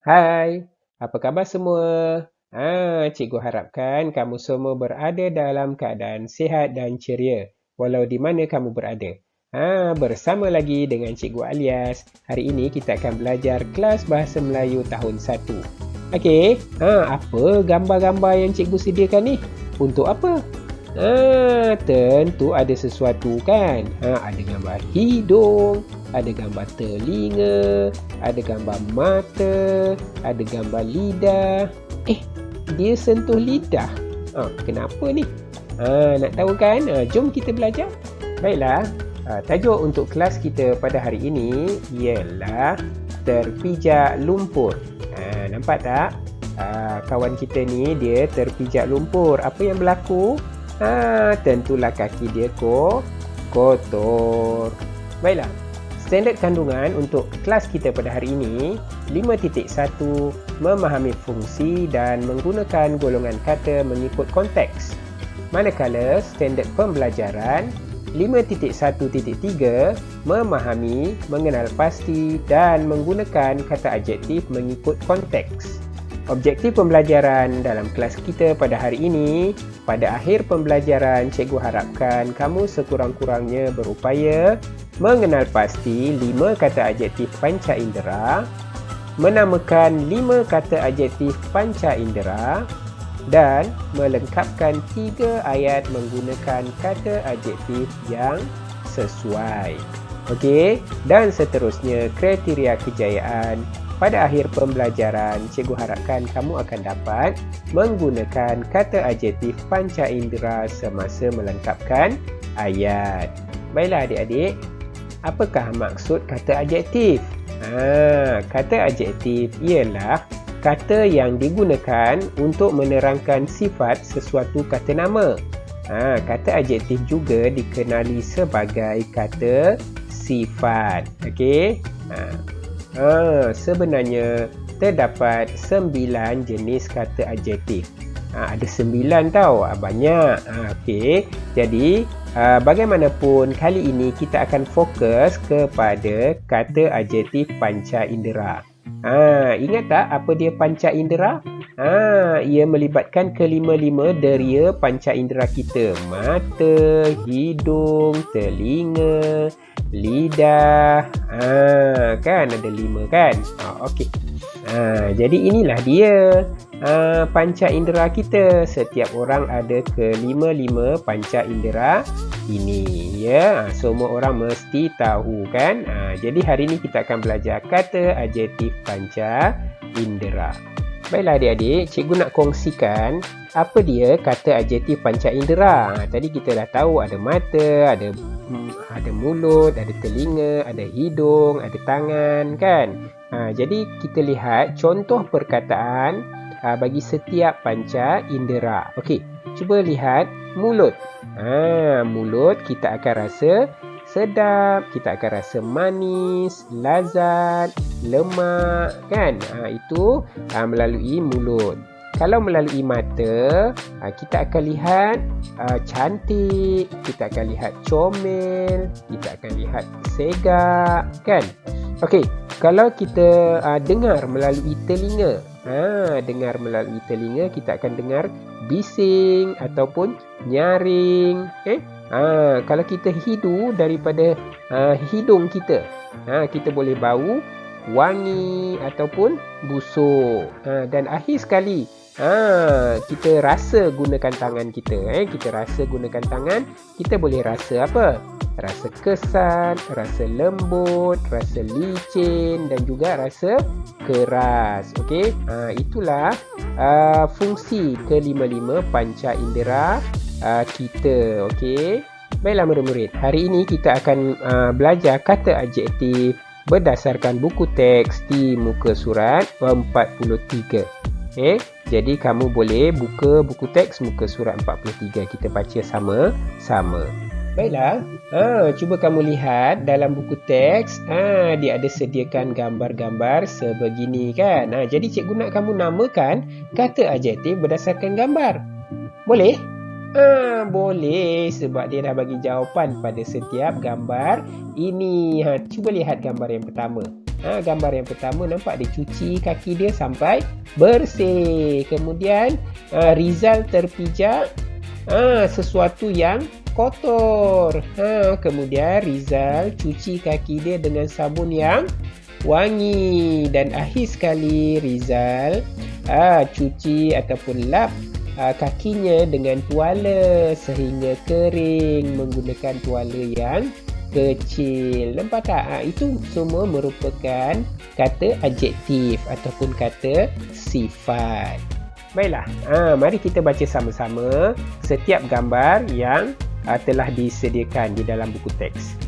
Hai, apa khabar semua? Cikgu harapkan kamu semua berada dalam keadaan sihat dan ceria, walau di mana kamu berada. Bersama lagi dengan Cikgu Alias. Hari ini kita akan belajar kelas Bahasa Melayu tahun 1. Okey, apa gambar-gambar yang cikgu sediakan ni? Untuk apa? Tentu ada sesuatu kan? Ada gambar hidung, ada gambar telinga, ada gambar mata, ada gambar lidah. Dia sentuh lidah. Kenapa ni? Nak tahu kan? Jom kita belajar. Baiklah, tajuk untuk kelas kita pada hari ini ialah terpijak lumpur. Nampak tak? Kawan kita ni dia terpijak lumpur. Apa yang berlaku? Tentulah kaki dia kotor. Baiklah, standard kandungan untuk kelas kita pada hari ini 5.1 memahami fungsi dan menggunakan golongan kata mengikut konteks. Manakala standard pembelajaran 5.1.3 memahami, mengenal pasti dan menggunakan kata adjektif mengikut konteks. Objektif pembelajaran dalam kelas kita pada hari ini, pada akhir pembelajaran cikgu harapkan kamu sekurang-kurangnya berupaya mengenal pasti 5 kata adjektif panca indera, menamakan 5 kata adjektif panca indera dan melengkapkan 3 ayat menggunakan kata adjektif yang sesuai. Okey, dan seterusnya kriteria kejayaan. Pada akhir pembelajaran, cikgu harapkan kamu akan dapat menggunakan kata adjektif panca indera semasa melengkapkan ayat. Baiklah adik-adik, apakah maksud kata adjektif? Kata adjektif ialah kata yang digunakan untuk menerangkan sifat sesuatu kata nama. Kata adjektif juga dikenali sebagai kata sifat. Okey? Sebenarnya terdapat 9 jenis kata adjektif. Ada 9 tau, banyak. Okey. Jadi, bagaimanapun kali ini kita akan fokus kepada kata adjektif panca indera. Ingat tak apa dia panca indera? Ia melibatkan kelima-lima deria panca indera kita. Mata, hidung, telinga, lidah. Kan ada 5 kan? Okey. Jadi inilah dia panca indera kita. Setiap orang ada kelima-lima panca indera ini, ya. Semua orang mesti tahu kan? Jadi hari ini kita akan belajar kata adjektif panca indera. Baiklah adik-adik, cikgu nak kongsikan apa dia kata adjektif panca indera. Tadi kita dah tahu ada mata, ada mulut, ada telinga, ada hidung, ada tangan kan. Jadi kita lihat contoh perkataan bagi setiap panca indera. Okey, cuba lihat mulut. Mulut kita akan rasa sedap, kita akan rasa manis, lazat, lemak kan. Itu melalui mulut. Kalau melalui mata, kita akan lihat cantik, kita akan lihat comel, kita akan lihat segak kan. Okey, kalau kita dengar melalui telinga, dengar melalui telinga kita akan dengar bising ataupun nyaring. Kalau kita hidu daripada hidung kita, kita boleh bau wangi ataupun busuk. Dan akhir sekali, kita rasa gunakan tangan kita. Kita rasa gunakan tangan, kita boleh rasa apa? Rasa kesat, rasa lembut, rasa licin dan juga rasa keras. Okey, itulah fungsi kelima-lima panca indera kita. Okey, baiklah murid-murid, hari ini kita akan belajar kata adjektif berdasarkan buku teks di muka surat 43. Jadi kamu boleh buka buku teks muka surat 43, kita baca sama-sama. Baiklah, cuba kamu lihat dalam buku teks, dia ada sediakan gambar-gambar sebegini kan. Jadi cikgu nak kamu namakan kata adjektif berdasarkan gambar. Boleh? Boleh, sebab dia dah bagi jawapan pada setiap gambar ini. Cuba lihat gambar yang pertama. Gambar yang pertama nampak dia cuci kaki dia sampai bersih. Kemudian Rizal terpijak sesuatu yang kotor. Kemudian Rizal cuci kaki dia dengan sabun yang wangi. Dan akhir sekali Rizal cuci ataupun lap kakinya dengan tuala sehingga kering menggunakan tuala yang kecil. Nampak tak? Itu semua merupakan kata adjektif ataupun kata sifat. Baiklah, mari kita baca sama-sama setiap gambar yang telah disediakan di dalam buku teks.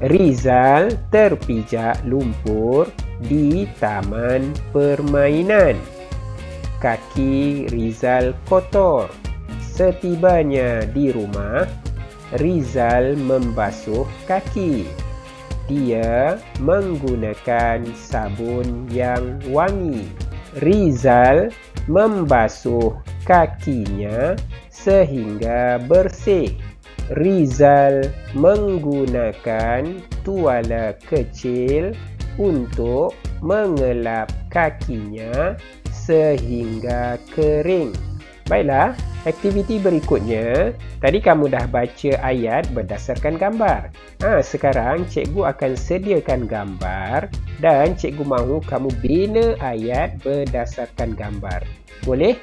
Rizal terpijak lumpur di taman permainan. Kaki Rizal kotor. Setibanya di rumah, Rizal membasuh kaki. Dia menggunakan sabun yang wangi. Rizal membasuh kakinya sehingga bersih. Rizal menggunakan tuala kecil untuk mengelap kakinya sehingga kering. Baiklah, aktiviti berikutnya. Tadi kamu dah baca ayat berdasarkan gambar. Sekarang cikgu akan sediakan gambar dan cikgu mahu kamu bina ayat berdasarkan gambar. Boleh?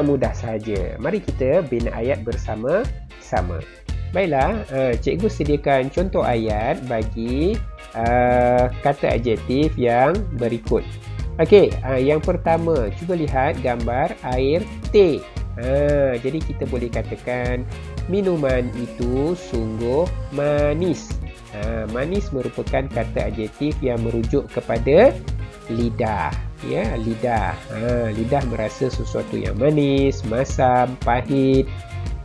Mudah saja. Mari kita bina ayat bersama-sama. Baiklah, cikgu sediakan contoh ayat bagi kata adjektif yang berikut. Okey, yang pertama, cuba lihat gambar air teh. Jadi kita boleh katakan minuman itu sungguh manis. Manis merupakan kata adjektif yang merujuk kepada lidah. Ya, lidah. Lidah merasa sesuatu yang manis, masam, pahit,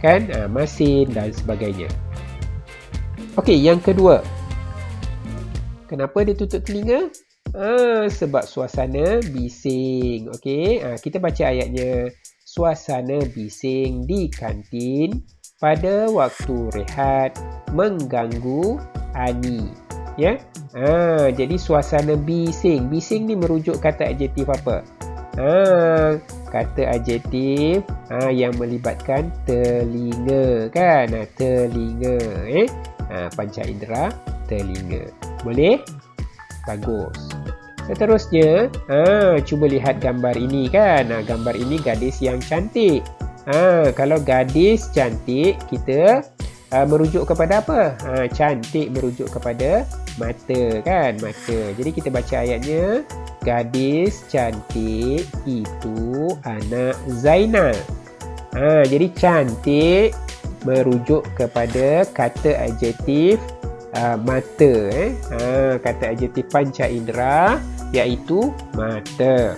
kan? Masin dan sebagainya. Okey, yang kedua. Kenapa dia tutup telinga? Sebab suasana bising. Okey, kita baca ayatnya. Suasana bising di kantin pada waktu rehat mengganggu Ani. Ya. Jadi suasana bising. Bising ni merujuk kata adjektif apa? Kata adjektif yang melibatkan telinga, kan? Telinga. Panca indera telinga. Boleh? Bagus. Seterusnya, cuba lihat gambar ini, kan? Gambar ini gadis yang cantik. Kalau gadis cantik, kita merujuk kepada apa? Cantik merujuk kepada mata, kan? Mata. Jadi kita baca ayatnya. Gadis cantik itu anak Zainal. Jadi cantik merujuk kepada kata adjektif mata. Kata adjektif panca indera iaitu mata.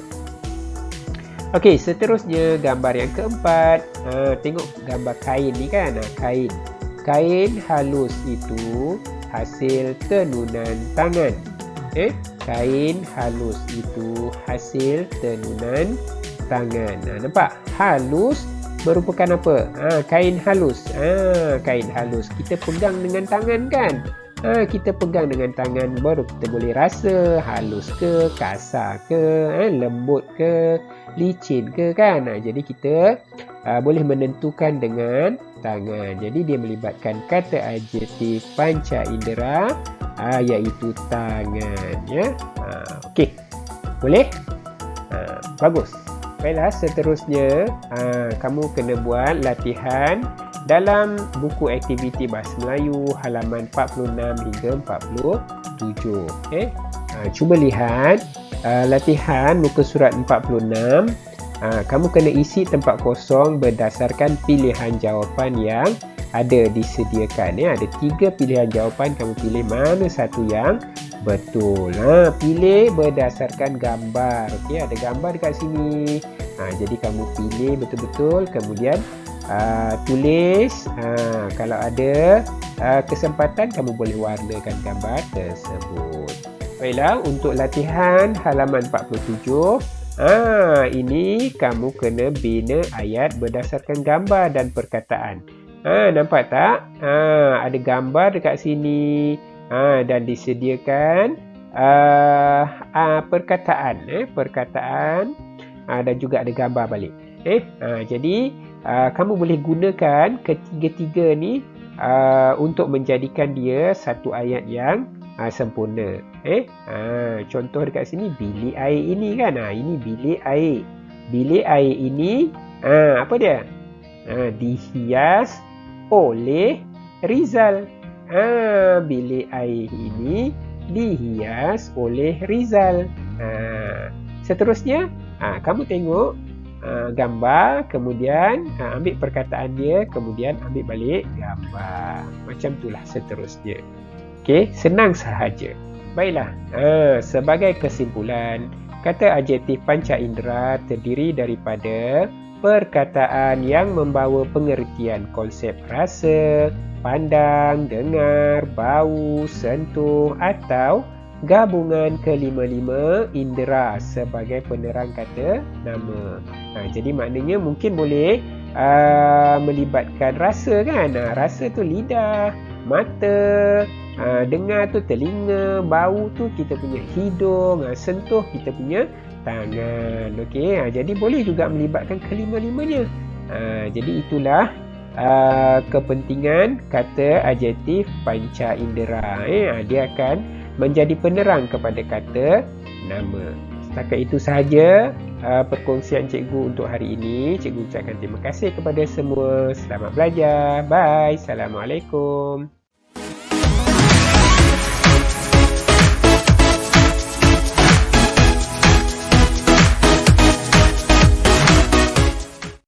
Okey, seterusnya gambar yang keempat. Tengok gambar kain ni, kan? Kain. Kain halus itu hasil tenunan tangan. Kain halus itu hasil tenunan tangan. Nampak? Halus merupakan apa? Kain halus. Kain halus. Kita pegang dengan tangan, kan? Kita pegang dengan tangan baru kita boleh rasa halus ke, kasar ke, lembut ke, licin ke, kan? Jadi kita boleh menentukan dengan tangan. Jadi dia melibatkan kata adjektif panca indera iaitu tangan, ya. Okey. Boleh? Bagus. Baiklah, seterusnya kamu kena buat latihan dalam buku aktiviti Bahasa Melayu halaman 46 hingga 47. Cuba lihat latihan muka surat 46. Kamu kena isi tempat kosong berdasarkan pilihan jawapan yang ada disediakan. Ada 3 pilihan jawapan, kamu pilih mana satu yang betul. Pilih berdasarkan gambar. Okey, ada gambar dekat sini. Jadi kamu pilih betul-betul, kemudian tulis. Kalau ada kesempatan, kamu boleh warnakan gambar tersebut. Baiklah, untuk latihan halaman 47, ini kamu kena bina ayat berdasarkan gambar dan perkataan. Nampak tak? Ada gambar dekat sini. Dan disediakan perkataan, perkataan dan juga ada gambar balik. Jadi kamu boleh gunakan ketiga-tiga ni untuk menjadikan dia satu ayat yang sempurna. Contoh dekat sini, bilik air ini kan. Ini bilik air. Bilik air ini apa dia? Dihias oleh Rizal. Bilik air ini dihias oleh Rizal. Seterusnya, kamu tengok gambar, kemudian ambil perkataan dia, kemudian ambil balik gambar. Macam itulah seterusnya. Okey, senang sahaja. Baiklah, sebagai kesimpulan, kata adjektif panca indera terdiri daripada perkataan yang membawa pengertian konsep rasa, pandang, dengar, bau, sentuh atau gabungan kelima-lima indera sebagai penerang kata nama. Jadi maknanya mungkin boleh melibatkan rasa kan. Rasa tu lidah, mata, dengar tu telinga, bau tu kita punya hidung, sentuh kita punya tangan. Okey, jadi boleh juga melibatkan kelima-limanya. Jadi itulah kepentingan kata adjektif panca indera. Dia akan menjadi penerang kepada kata nama. Setakat itu sahaja perkongsian cikgu untuk hari ini. Cikgu ucapkan terima kasih kepada semua. Selamat belajar. Bye. Assalamualaikum.